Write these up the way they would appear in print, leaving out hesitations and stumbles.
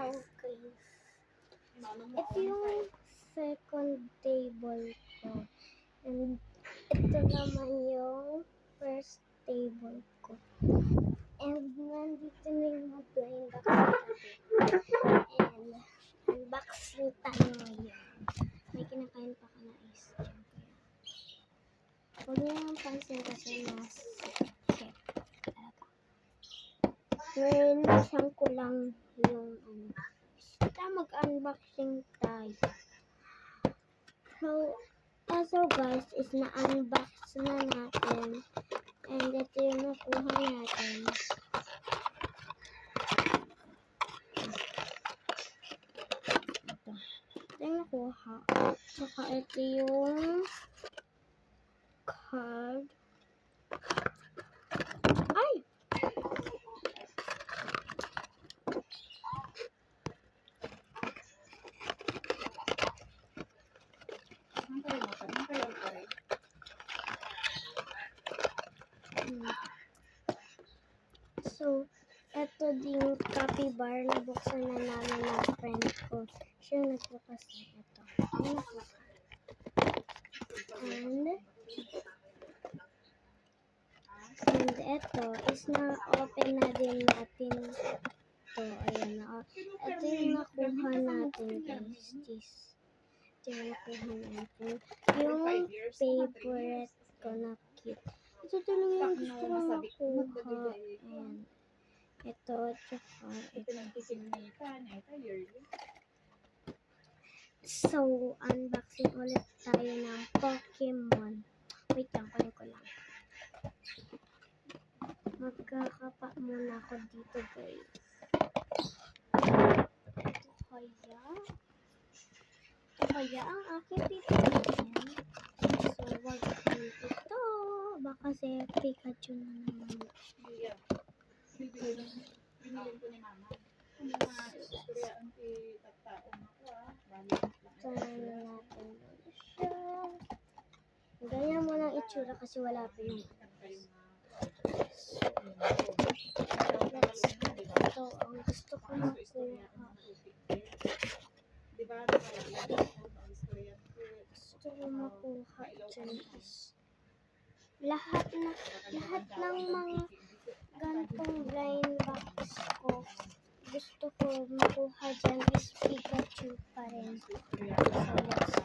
how guys. Ito yung second table ko. And ito naman yung first table ko. And nandito na yung mga blind box natin. And unboxing tayo ngayon. May kinakain pa ka na ice cream. Huwag niyo yung pansin kasi mas chef talaga. Ngayon, isang ko lang yung basta mag-unboxing tayo. So guys, is na-unbox na natin. And ito yung nakuha natin. Ito yung nakuha. Saka ito yung card. Ay! So, ito din capybara na buksan na namin ng friend ko. Siya nagbukas na ito. And ito is na-open na din natin ito. Ayan na. Ito yung nakuha natin guys. Ito yung nakuha natin. Yung favorite ko na cute. Ito talaga yung gusto ko makuha. Ayan. Ito, tsaka ito. So, unboxing ulit tayo ng Pokemon. Wait lang, kunin ko lang. Magkakapa muna ako dito, guys. Ito kaya ang aking pipiliin. So, wag ito. Baka si Pikachu na naman. Binilin ko ni mama. Kaya ang tagtaon ako Saan natin siya. Ganyan mo lang itsura kasi wala pa yung ito ang gusto ko makuha. Gusto ko makuha dyan is lahat ng mga gantong blind box ko. Gusto ko makuha dyan is Pikachu pa rin. So, let's go.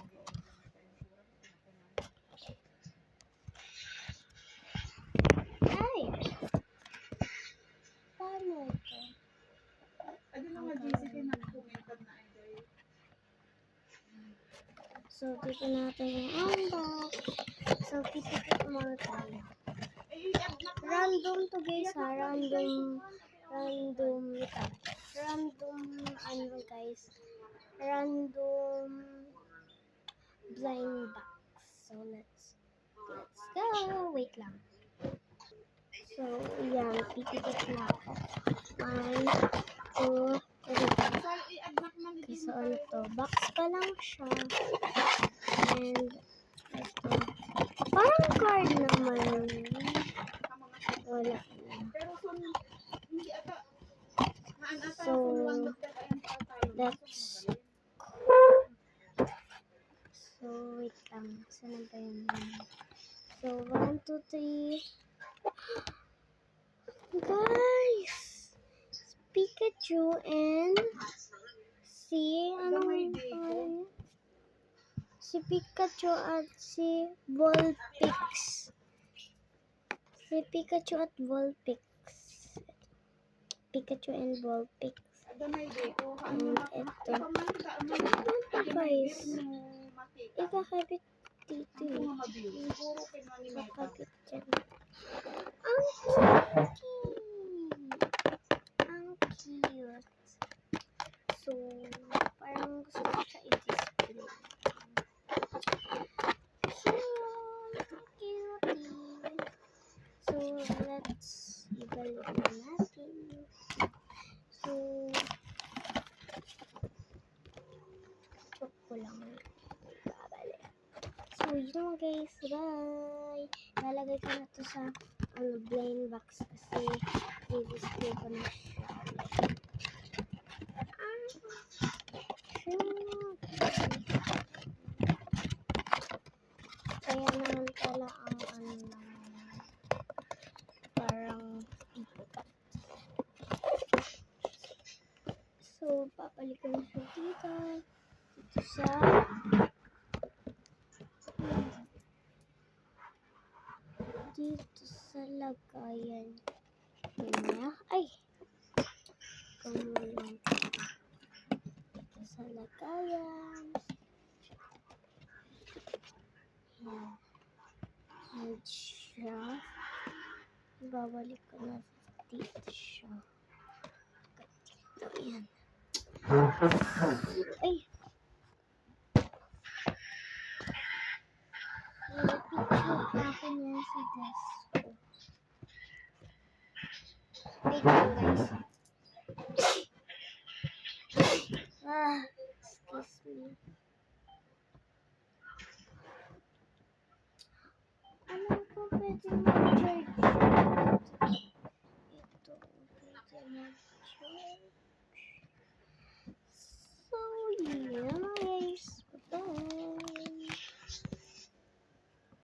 Ay! Paano ito? So, dito natin yung unbox. So, pipikit muna tayo. Random to guys ha. Random guys. Random blind box. So, let's go. Wait lang. So, yan. Pipikit na ako. 1, 2, 3. So, ano to? Box pa lang siya. And, ito. Parang card naman. Wala. So, let's so, wait lang. Saan ba yun? So, 1, 2, 3. Guys! Pikachu and si Pikachu at si Vulpix. Si Pikachu at Vulpix. Pikachu and Vulpix. And ito. Ito guys. Ikakabit dito eh. Ikakabit dyan. Ang cute! Ang cute. So, parang gusto ko siya i-display. So, let's ibalik na natin. So, chok ko lang. Babalik. So, yun guys. Bye! Lalagay ko na to sa blind box kasi i-display ko na siya. So, papalik ko na siya dito. Dito sa... Dito sa lagayan niya. Ay! Kamulong. Dito sa lagayan. Yan. Yan siya. Babalik ko na dito siya. Dito, yan. Ay! Picture ako niya sa desk ko. Wait lang guys. Excuse me.